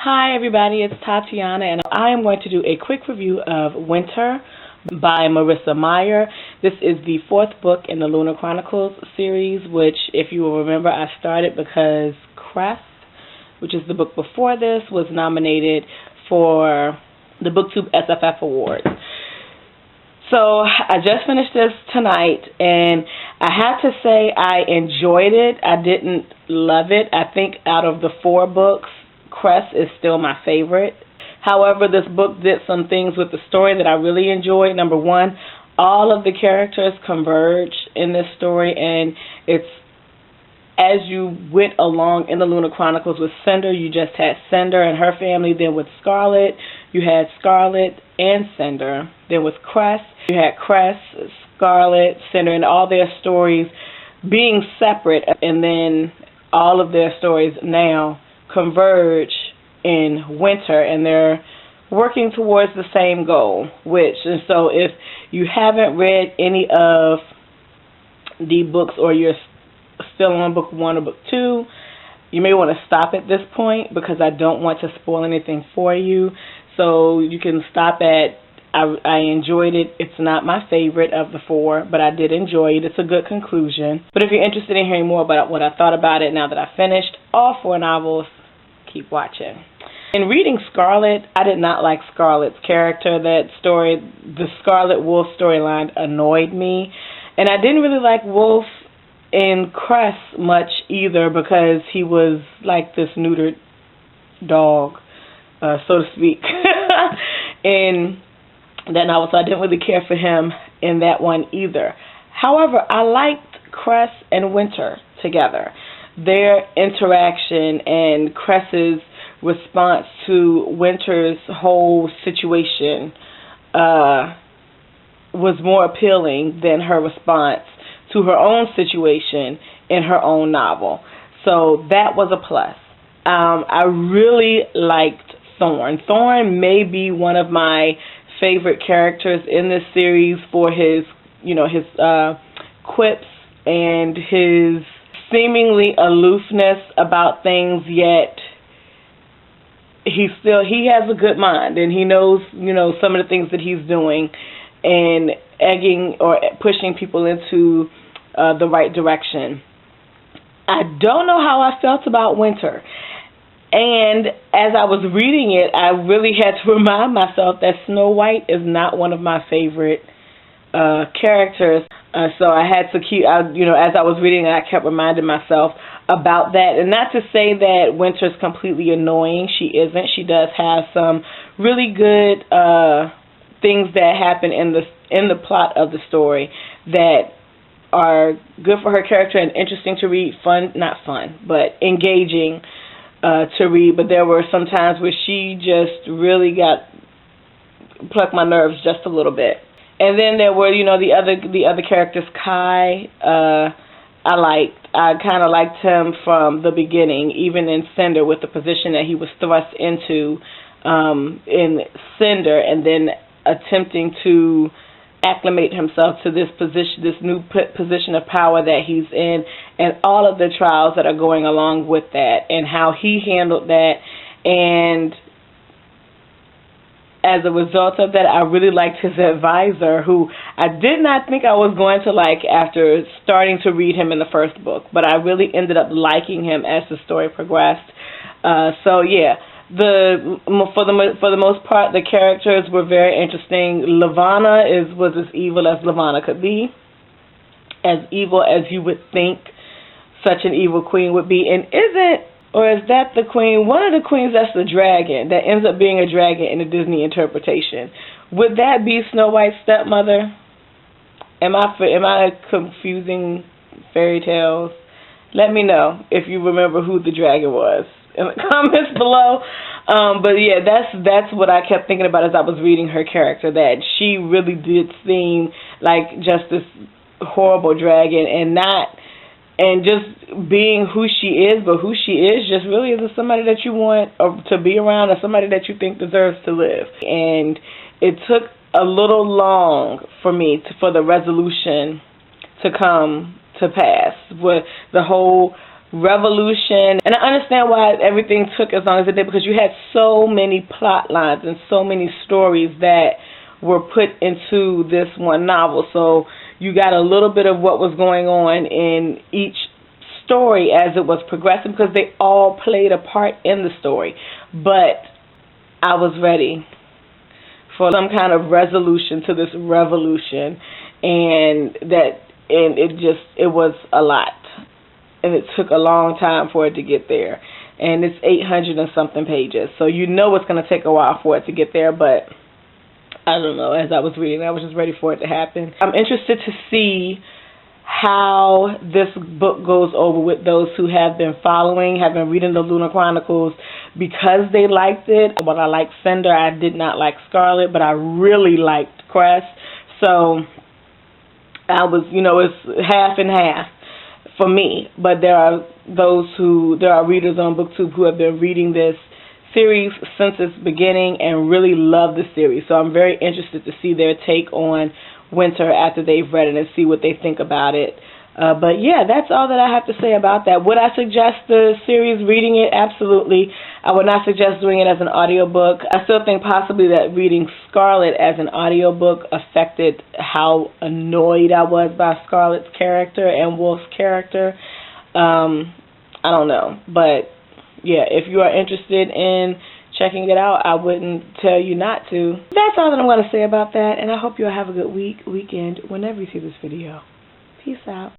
Hi, everybody. It's Tatiana, and I am going to do a quick review of Winter by Marissa Meyer. This is the fourth book in the Lunar Chronicles series, which, if you will remember, I started because Crest, which is the book before this, was nominated for the BookTube SFF Awards. So I just finished this tonight, and I have to say I enjoyed it. I didn't love it. I think out of the four books, Crest is still my favorite. However, this book did some things with the story that I really enjoyed. Number one, all of the characters converge in this story, and it's as you went along in the Lunar Chronicles with Cinder, you just had Cinder and her family. Then with Scarlet, you had Scarlet and Cinder. Then with Crest, you had Crest, Scarlet, Cinder, and all their stories being separate. And then all of their stories now converge in Winter, and they're working towards the same goal. And so if you haven't read any of the books, or you're still on book one or book two, you may want to stop at this point because I don't want to spoil anything for you. So you can stop at I enjoyed it. It's not my favorite of the four, but I did enjoy it. It's a good conclusion. But if you're interested in hearing more about what I thought about it now that I finished all four novels, keep watching. In reading Scarlet, I did not like Scarlet's character. That story, the Scarlet Wolf storyline, annoyed me. And I didn't really like Wolf in Crest much either because he was like this neutered dog, so to speak, in that novel. So I didn't really care for him in that one either. However, I liked Crest and Winter together. Their interaction and Crest's response to Winter's whole situation was more appealing than her response to her own situation in her own novel. So that was a plus. I really liked Thorn. Thorn may be one of my favorite characters in this series for his quips and his seemingly aloofness about things, yet he has a good mind, and he knows, some of the things that he's doing and egging or pushing people into the right direction. I don't know how I felt about Winter. And as I was reading it, I really had to remind myself that Snow White is not one of my favorite characters. So I had to keep, as I was reading it, I kept reminding myself about that. And not to say that Winter's completely annoying. She isn't. She does have some really good things that happen in the plot of the story that are good for her character and interesting to read. Not fun, but engaging to read. But there were some times where she just really plucked my nerves just a little bit. And then there were, the other characters. Kai, I kind of liked him from the beginning, even in Cinder, with the position that he was thrust into in Cinder, and then attempting to acclimate himself to this new position of power that he's in, and all of the trials that are going along with that, and how he handled that. And as a result of that, I really liked his advisor, who I did not think I was going to like after starting to read him in the first book, but I really ended up liking him as the story progressed. So yeah, for the most part, the characters were very interesting. Levana was as evil as Levana could be, as evil as you would think such an evil queen would be. And is that the queen? One of the queens that's the dragon, that ends up being a dragon in the Disney interpretation. Would that be Snow White's stepmother? Am I confusing fairy tales? Let me know if you remember who the dragon was in the comments below. But yeah, that's what I kept thinking about as I was reading her character, that she really did seem like just this horrible dragon, and just being who she is, but who she is just really is somebody that you want to be around, or somebody that you think deserves to live. And it took a little long for me for the resolution to come to pass, with the whole revolution. And I understand why everything took as long as it did, because you had so many plot lines and so many stories that were put into this one novel. So you got a little bit of what was going on in each story as it was progressing, because they all played a part in the story. But I was ready for some kind of resolution to this revolution, and it was a lot, and it took a long time for it to get there, and it's 800 and something pages, so you know it's going to take a while for it to get there. But I don't know, as I was reading, I was just ready for it to happen. I'm interested to see how this book goes over with those who have been reading the Lunar Chronicles because they liked it. But I liked Cinder. I did not like Scarlet, but I really liked Cress. So I was, it's half and half for me. But there are readers on BookTube who have been reading this series since its beginning and really love the series. So I'm very interested to see their take on Winter after they've read it and see what they think about it. But yeah, that's all that I have to say about that. Would I suggest the series, reading it? Absolutely. I would not suggest doing it as an audiobook. I still think possibly that reading Scarlet as an audiobook affected how annoyed I was by Scarlet's character and Wolf's character. I don't know. But yeah, if you are interested in checking it out, I wouldn't tell you not to. That's all that I'm going to say about that, and I hope you'll have a good weekend, whenever you see this video. Peace out.